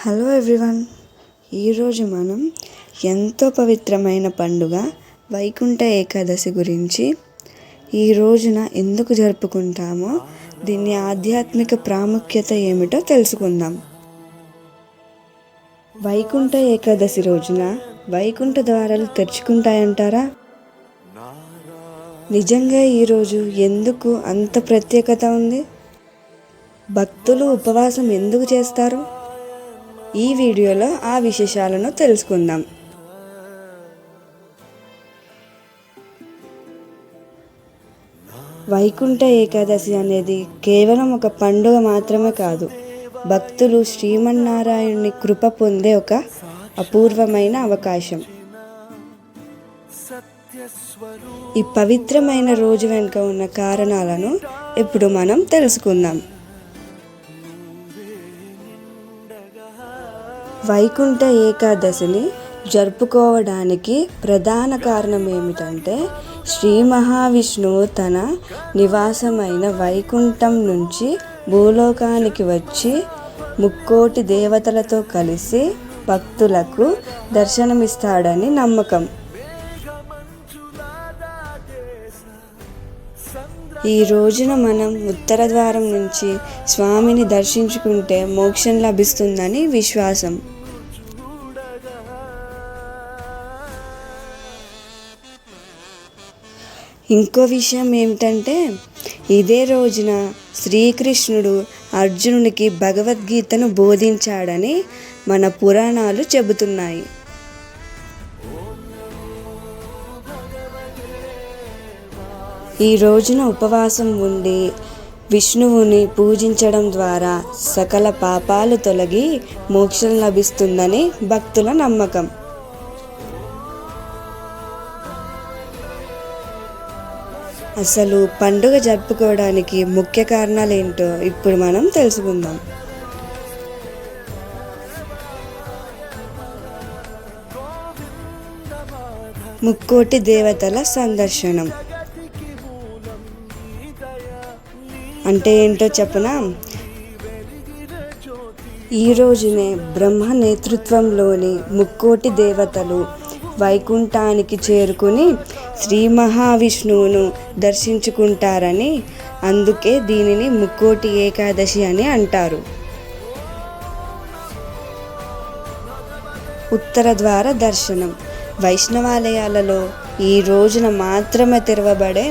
Hello everyone. ఈరోజు మనం ఎంతో పవిత్రమైన పండుగ వైకుంఠ ఏకాదశి గురించి, ఈ రోజున ఎందుకు జరుపుకుంటామో, దీని ఆధ్యాత్మిక ప్రాముఖ్యత ఏమిటో తెలుసుకుందాం. వైకుంఠ ఏకాదశి రోజున వైకుంఠ ద్వారాలు తెరుచుకుంటాయంటారా? నిజంగా ఈరోజు ఎందుకు అంత ప్రత్యేకత ఉంది? భక్తులు ఉపవాసం ఎందుకు చేస్తారు? ఈ వీడియోలో ఆ విశేషాలను తెలుసుకుందాం. వైకుంఠ ఏకాదశి అనేది కేవలం ఒక పండుగ మాత్రమే కాదు, భక్తులు శ్రీమన్నారాయణుని కృప పొందే ఒక అపూర్వమైన అవకాశం. ఈ పవిత్రమైన రోజు వెనుక ఉన్న కారణాలను ఇప్పుడు మనం తెలుసుకుందాం. వైకుంఠ ఏకాదశిని జరుపుకోవడానికి ప్రధాన కారణం ఏమిటంటే, శ్రీ మహావిష్ణువు తన నివాసమైన వైకుంఠం నుంచి భూలోకానికి వచ్చి ముక్కోటి దేవతలతో కలిసి భక్తులకు దర్శనమిస్తాడని నమ్మకం. ఈ రోజున మనం ఉత్తర ద్వారం నుంచి స్వామిని దర్శించుకుంటే మోక్షం లభిస్తుందని విశ్వాసం. ఇంకో విషయం ఏమిటంటే, ఇదే రోజున శ్రీకృష్ణుడు అర్జునునికి భగవద్గీతను బోధించాడని మన పురాణాలు చెబుతున్నాయి. ఈ రోజున ఉపవాసం ఉండి విష్ణువుని పూజించడం ద్వారా సకల పాపాలు తొలగి మోక్షం లభిస్తుందని భక్తుల నమ్మకం. అసలు పండుగ జరుపుకోవడానికి ముఖ్య కారణాలు ఏంటో ఇప్పుడు మనం తెలుసుకుందాం. ముక్కోటి దేవతల సందర్శనం అంటే ఏంటో చెప్పనా? ఈ రోజునే బ్రహ్మ నేతృత్వంలోని ముక్కోటి దేవతలు వైకుంఠానికి చేరుకుని శ్రీ మహావిష్ణువును దర్శించుకుంటారని, అందుకే దీనిని ముక్కోటి ఏకాదశి అని అంటారు. ఉత్తర ద్వార దర్శనం వైష్ణవాలయాలలో ఈ రోజున మాత్రమే తెరవబడే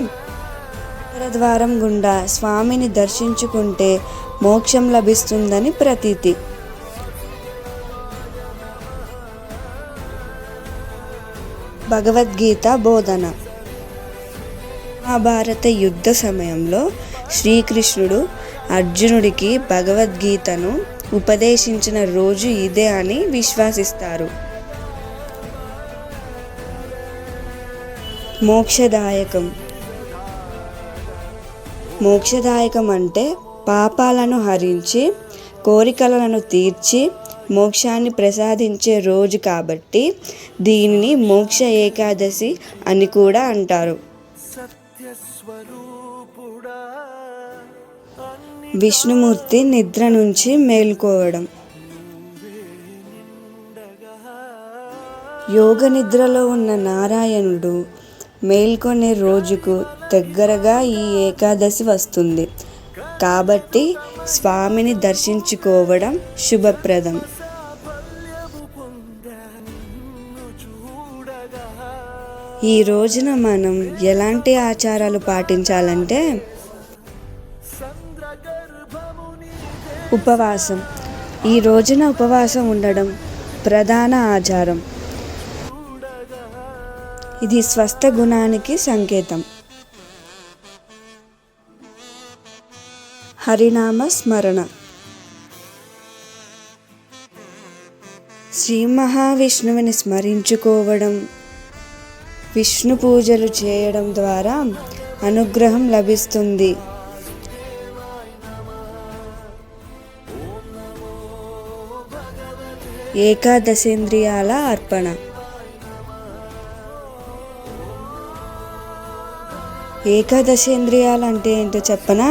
ఉత్తర ద్వారం గుండా స్వామిని దర్శించుకుంటే మోక్షం లభిస్తుందని ప్రతీతి. భగవద్గీత బోధన. మహాభారత యుద్ధ సమయంలో శ్రీకృష్ణుడు అర్జునుడికి భగవద్గీతను ఉపదేశించిన రోజు ఇదే అని విశ్వసిస్తారు. మోక్షదాయకం. మోక్షదాయకం అంటే పాపాలను హరించి కోరికలను తీర్చి మోక్షాన్ని ప్రసాదించే రోజు కాబట్టి దీనిని మోక్ష ఏకాదశి అని కూడా అంటారు. విష్ణుమూర్తి నిద్ర నుంచి మేల్కోవడం. యోగ నిద్రలో ఉన్న నారాయణుడు మేల్కొనే రోజుకు దగ్గరగా ఈ ఏకాదశి వస్తుంది కాబట్టి స్వామిని దర్శించుకోవడం శుభప్రదం. ఈ రోజున మనం ఎలాంటి ఆచారాలు పాటించాలంటే, ఉపవాసం. ఈ రోజున ఉపవాసం ఉండడం ప్రధాన ఆచారం. ఇది స్వస్థ గుణానికి సంకేతం. హరినామ స్మరణ. శ్రీ మహావిష్ణువుని స్మరించుకోవడం, విష్ణు పూజలు చేయడం ద్వారా అనుగ్రహం లభిస్తుంది. ఏకాదశేంద్రియాల అర్పణ. ఏకాదశేంద్రియాలు అంటే ఏంటో చెప్పనా?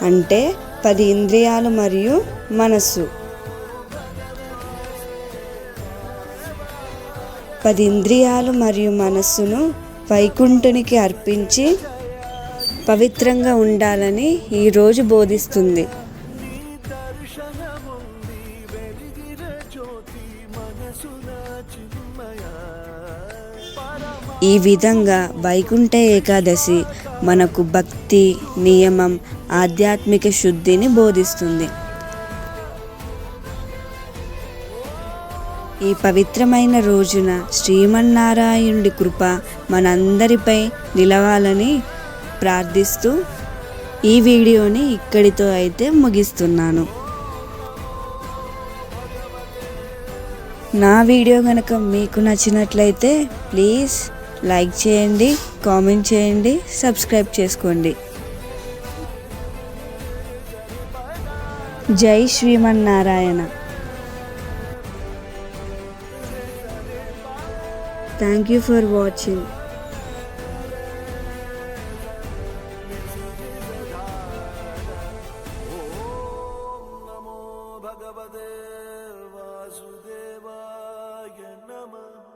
అంటే 10 ఇంద్రియాలు మరియు మనస్సు. 10 ఇంద్రియాలు మరియు మనస్సును వైకుంఠునికి అర్పించి పవిత్రంగా ఉండాలని ఈరోజు బోధిస్తుంది. ఈ విధంగా వైకుంఠ ఏకాదశి మనకు భక్తి, నియమం, ఆధ్యాత్మిక శుద్ధిని బోధిస్తుంది. ఈ పవిత్రమైన రోజున శ్రీమన్నారాయణుడి కృప మనందరిపై నిలవాలని ప్రార్థిస్తూ ఈ వీడియోని ఇక్కడితో అయితే ముగిస్తున్నాను. నా వీడియో కనుక మీకు నచ్చినట్లయితే ప్లీజ్ లైక్ చేయండి, కామెంట్ చేయండి, సబ్స్క్రైబ్ చేసుకోండి. జై Srimannarayana. Thank you for watching. भगवते वासुदेवाय नमः.